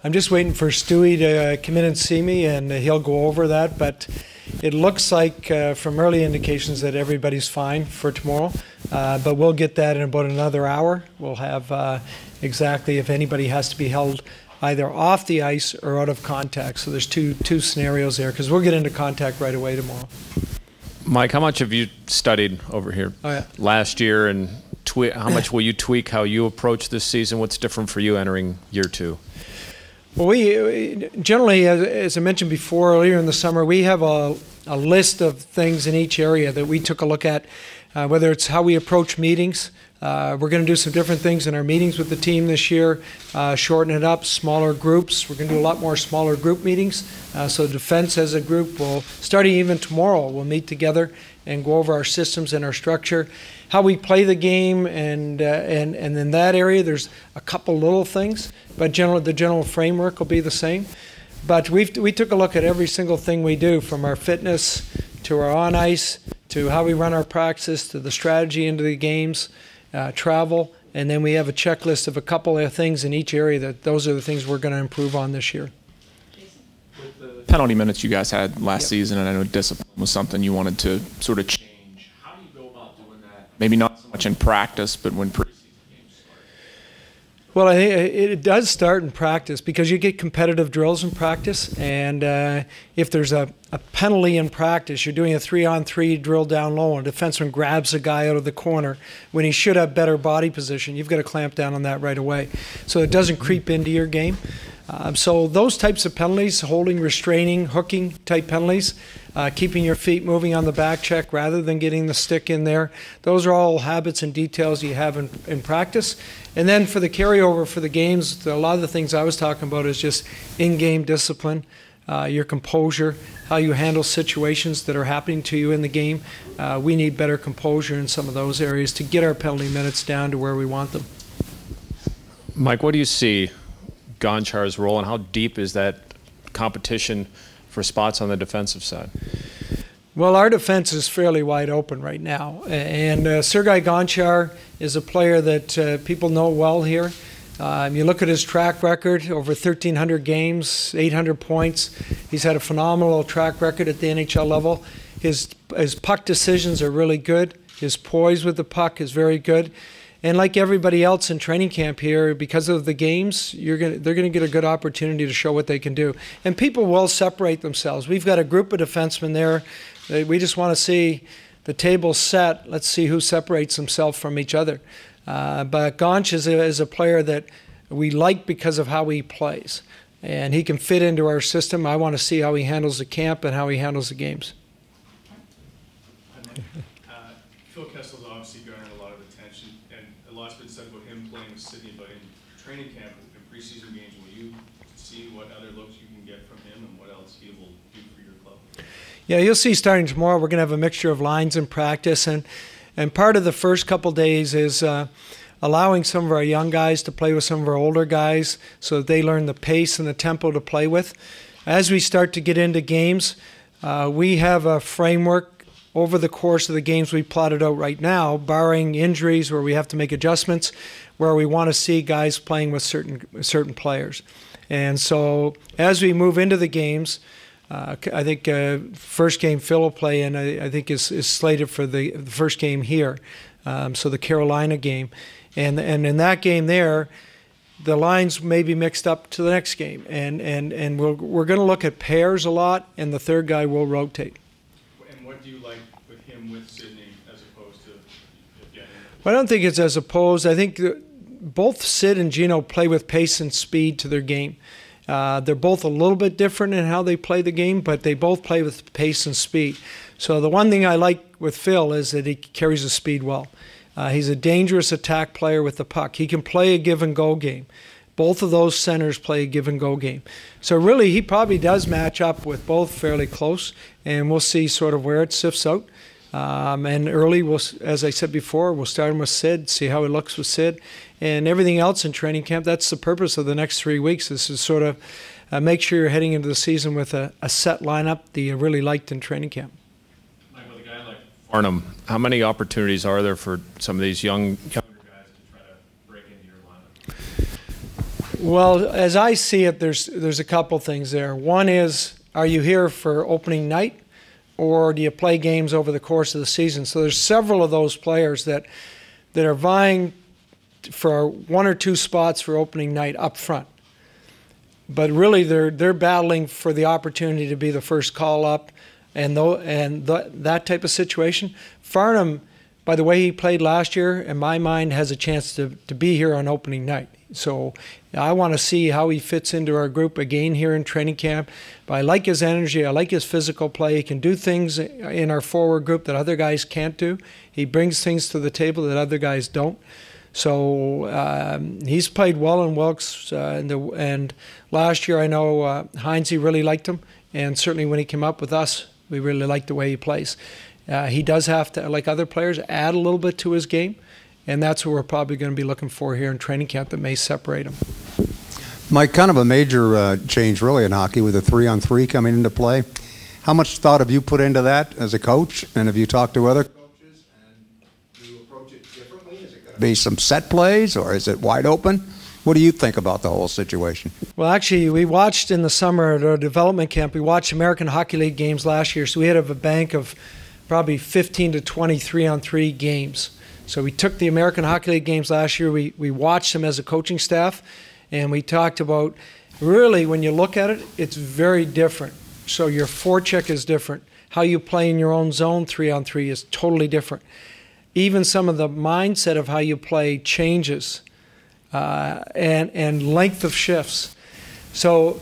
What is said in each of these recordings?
I'm just waiting for Stewie to come in and see me, and he'll go over that. But it looks like, from early indications, that everybody's fine for tomorrow. But we'll get that in about another hour. We'll have exactly if anybody has to be held either off the ice or out of contact. So there's two scenarios there, because we'll get into contact right away tomorrow. Mike, how much have you studied over here last year, and how much will you tweak how you approach this season? What's different for you entering year 2? Well, we generally, as I mentioned before, earlier in the summer, we have a list of things in each area that we took a look at, whether it's how we approach meetings. We're going to do some different things in our meetings with the team this year, shorten it up, smaller groups. We're going to do a lot more smaller group meetings. So defense as a group will, starting even tomorrow, we'll meet together and go over our systems and our structure, how we play the game, and in that area there's a couple little things, but the general framework will be the same. But we took a look at every single thing we do, from our fitness to our on ice to how we run our practice to the strategy into the games, travel, and then we have a checklist of a couple of things in each area that those are the things we're going to improve on this year. With the penalty minutes you guys had last season, and I know discipline was something you wanted to sort of change, how do you go about doing that? Maybe not so much in practice, but when preseason games start? Well, I think it does start in practice, because you get competitive drills in practice, and if there's a penalty in practice, you're doing a 3-on-3 drill down low, and a defenseman grabs a guy out of the corner when he should have better body position, you've got to clamp down on that right away, so it doesn't creep into your game. So those types of penalties, holding, restraining, hooking type penalties, keeping your feet moving on the back check rather than getting the stick in there, those are all habits and details you have in practice. And then for the carryover for the games, a lot of the things I was talking about is just in-game discipline, your composure, how you handle situations that are happening to you in the game. We need better composure in some of those areas to get our penalty minutes down to where we want them. Mike, what do you see Gonchar's role, and how deep is that competition for spots on the defensive side? Well, our defense is fairly wide open right now, and Sergei Gonchar is a player that people know well here. You look at his track record, over 1,300 games, 800 points. He's had a phenomenal track record at the NHL level. His puck decisions are really good. His poise with the puck is very good. And like everybody else in training camp here, because of the games, they're going to get a good opportunity to show what they can do. And people will separate themselves. We've got a group of defensemen there. We just want to see the table set. Let's see who separates himself from each other. But Gonch is a player that we like because of how he plays. And he can fit into our system. I want to see how he handles the camp and how he handles the games. Phil Kessel's obviously garnered a lot of attention, and a lot's been said about him playing with Sydney, but in training camp and preseason games, will you see what other looks you can get from him and what else he will do for your club? Yeah, you'll see starting tomorrow we're going to have a mixture of lines in practice, and part of the first couple days is allowing some of our young guys to play with some of our older guys so that they learn the pace and the tempo to play with. As we start to get into games, we have a framework over the course of the games we plotted out right now, barring injuries where we have to make adjustments, where we want to see guys playing with certain players. And so as we move into the games, I think first game Phil will play in, I think is slated for the first game here, so the Carolina game. And in that game there, the lines may be mixed up to the next game. And we're going to look at pairs a lot, and the third guy will rotate. And what do you like with him with Sydney as opposed to getting? Well, I don't think it's as opposed. I think both Sid and Gino play with pace and speed to their game. They're both a little bit different in how they play the game, but they both play with pace and speed. So the one thing I like with Phil is that he carries the speed well. He's a dangerous attack player with the puck. He can play a give-and-go game. Both of those centers play a give-and-go game. So really, he probably does match up with both fairly close, and we'll see sort of where it sifts out. And early, as I said before, we'll start him with Sid, see how he looks with Sid. And everything else in training camp, that's the purpose of the next 3 weeks, is to sort of make sure you're heading into the season with a set lineup that you really liked in training camp. Mike, with a guy like Farnham, how many opportunities are there for some of these younger guys to try to break into your lineup? Well, as I see it, there's a couple things there. One is, are you here for opening night, or do you play games over the course of the season? So there's several of those players that are vying for 1 or 2 spots for opening night up front. But really, they're battling for the opportunity to be the first call up, and that type of situation. Farnham, by the way he played last year, in my mind, has a chance to be here on opening night. So I want to see how he fits into our group again here in training camp. But I like his energy. I like his physical play. He can do things in our forward group that other guys can't do. He brings things to the table that other guys don't. So he's played well in Wilkes. And last year I know Heinze really liked him. And certainly when he came up with us, we really liked the way he plays. He does have to, like other players, add a little bit to his game. And that's what we're probably going to be looking for here in training camp that may separate them. Mike, kind of a major change really in hockey with the 3-on-3 coming into play. How much thought have you put into that as a coach? And have you talked to other coaches and do you approach it differently? Is it going to be some set plays or is it wide open? What do you think about the whole situation? Well, actually, we watched in the summer at our development camp, we watched American Hockey League games last year. So we had a bank of probably 15 to 20 3-on-3 games. So we took the American Hockey League games last year. We watched them as a coaching staff, and we talked about, really, when you look at it, it's very different. So your forecheck is different. How you play in your own zone 3-on-3 is totally different. Even some of the mindset of how you play changes, and length of shifts. So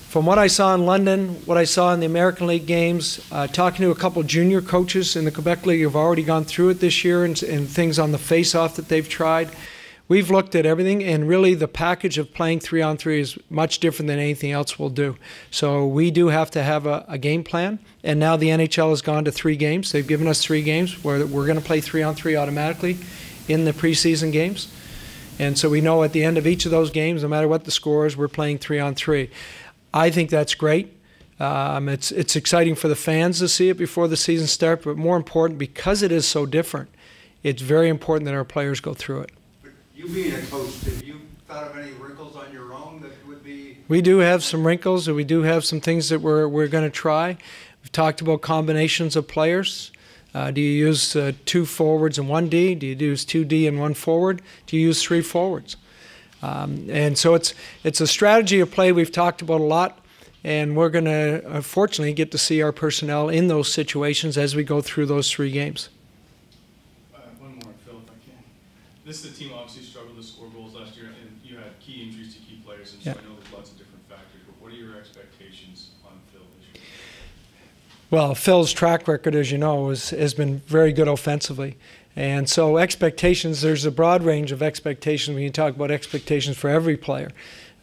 from what I saw in London, what I saw in the American League games, talking to a couple of junior coaches in the Quebec League who've already gone through it this year and things on the face-off that they've tried, we've looked at everything, and really the package of playing 3-on-3 is much different than anything else we'll do. So we do have to have a game plan, and now the NHL has gone to 3 games. They've given us 3 games where we're going to play 3-on-3 automatically in the preseason games. And so we know at the end of each of those games, no matter what the score is, we're playing 3-on-3. I think that's great. It's exciting for the fans to see it before the season starts, but more important, because it is so different, it's very important that our players go through it. But you being a coach, have you thought of any wrinkles on your own that would be? We do have some wrinkles, and we do have some things that we're going to try. We've talked about combinations of players. Do you use 2 forwards and 1 D? Do you use 2 D and 1 forward? Do you use 3 forwards? And so it's a strategy of play we've talked about a lot, and we're going to, unfortunately, get to see our personnel in those situations as we go through those 3 games. One more, Phil, if I can. This is a team obviously struggled to score goals last year, and you had key injuries to key players, and so I know there's lots of different factors, but what are your expectations on Phil this year? Well, Phil's track record, as you know, has been very good offensively. And so expectations, there's a broad range of expectations when you talk about expectations for every player.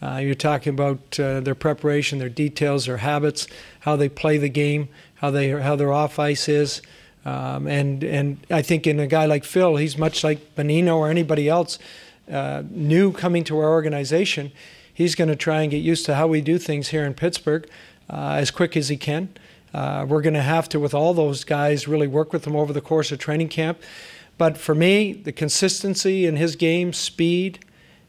You're talking about their preparation, their details, their habits, how they play the game, how their off ice is. And I think in a guy like Phil, he's much like Bonino or anybody else new coming to our organization. He's going to try and get used to how we do things here in Pittsburgh as quick as he can. We're going to have to, with all those guys, really work with them over the course of training camp. But for me, the consistency in his game, speed,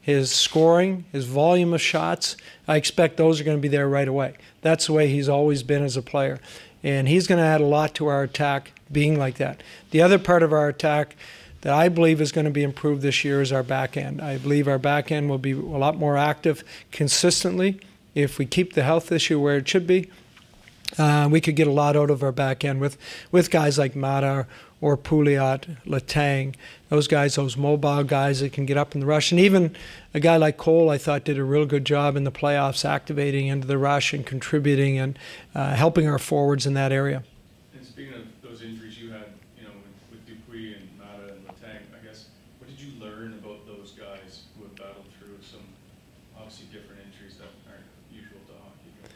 his scoring, his volume of shots, I expect those are going to be there right away. That's the way he's always been as a player. And he's going to add a lot to our attack being like that. The other part of our attack that I believe is going to be improved this year is our back end. I believe our back end will be a lot more active consistently. If we keep the health issue where it should be, we could get a lot out of our back end with guys like Mata or Pouliot, Letang, those guys, those mobile guys that can get up in the rush. And even a guy like Cole, I thought, did a real good job in the playoffs activating into the rush and contributing and helping our forwards in that area. And speaking of those injuries you had, with Dupuis and Mata and Letang, I guess, what did you learn about those guys who have battled through some obviously different injuries that aren't usual to hockey?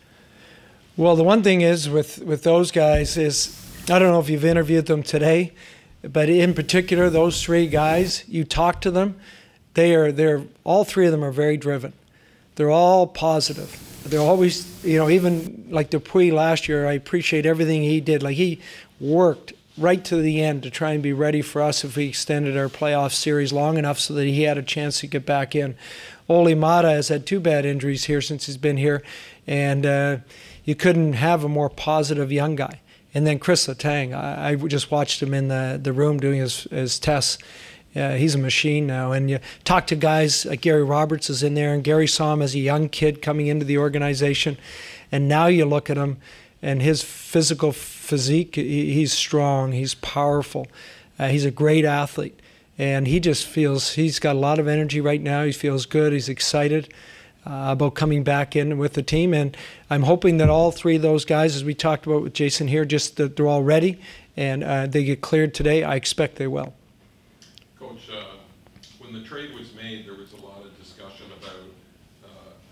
Well, the one thing is with those guys is, I don't know if you've interviewed them today, but in particular, those 3 guys, you talk to them, they're all 3 of them are very driven. They're all positive. They're always, even like Dupuis last year, I appreciate everything he did. Like, he worked right to the end to try and be ready for us if we extended our playoff series long enough so that he had a chance to get back in. Ole Mata has had 2 bad injuries here since he's been here, and you couldn't have a more positive young guy. And then Chris Letang, I just watched him in the room doing his tests. He's a machine now. And you talk to guys like Gary Roberts is in there, and Gary saw him as a young kid coming into the organization. And now you look at him, and his physical physique, he's strong, he's powerful, he's a great athlete. And he just feels he's got a lot of energy right now. He feels good, he's excited about coming back in with the team. And I'm hoping that all 3 of those guys, as we talked about with Jason here, just that they're all ready and they get cleared today. I expect they will. Coach, when the trade was made, there was a lot of discussion about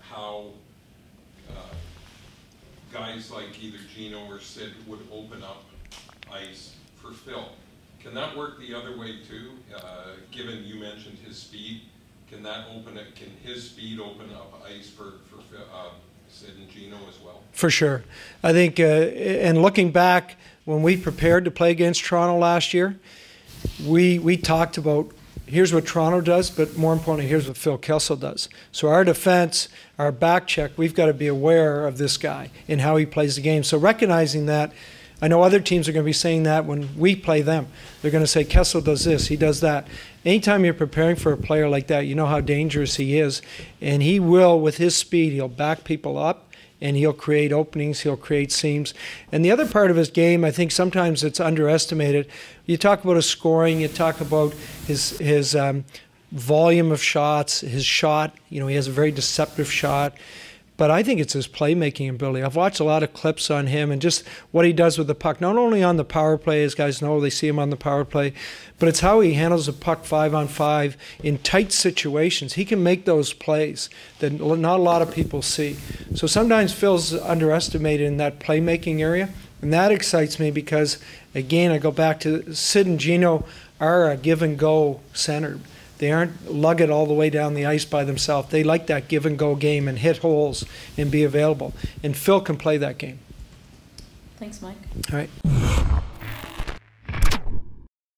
how guys like either Gino or Sid would open up ice for Phil. Can that work the other way too? Given you mentioned his speed, can his speed open up ice for Sid and Gino as well? For sure. I think, and looking back, when we prepared to play against Toronto last year, we talked about here's what Toronto does, but more importantly, here's what Phil Kessel does. So our defense, our back check, we've got to be aware of this guy and how he plays the game. So recognizing that, I know other teams are going to be saying that when we play them. They're going to say, Kessel does this, he does that. Anytime you're preparing for a player like that, you know how dangerous he is. And he will, with his speed, he'll back people up, and he'll create openings, he'll create seams. And the other part of his game, I think sometimes it's underestimated. You talk about his scoring, you talk about his volume of shots, his shot. You know, he has a very deceptive shot. But I think it's his playmaking ability. I've watched a lot of clips on him and just what he does with the puck, not only on the power play, as guys know, they see him on the power play, but it's how he handles the puck 5-on-5 in tight situations. He can make those plays that not a lot of people see. So sometimes Phil's underestimated in that playmaking area, and that excites me because, again, I go back to Sid and Gino are a give-and-go center. They aren't lug it all the way down the ice by themselves. They like that give-and-go game and hit holes and be available. And Phil can play that game. Thanks, Mike. All right.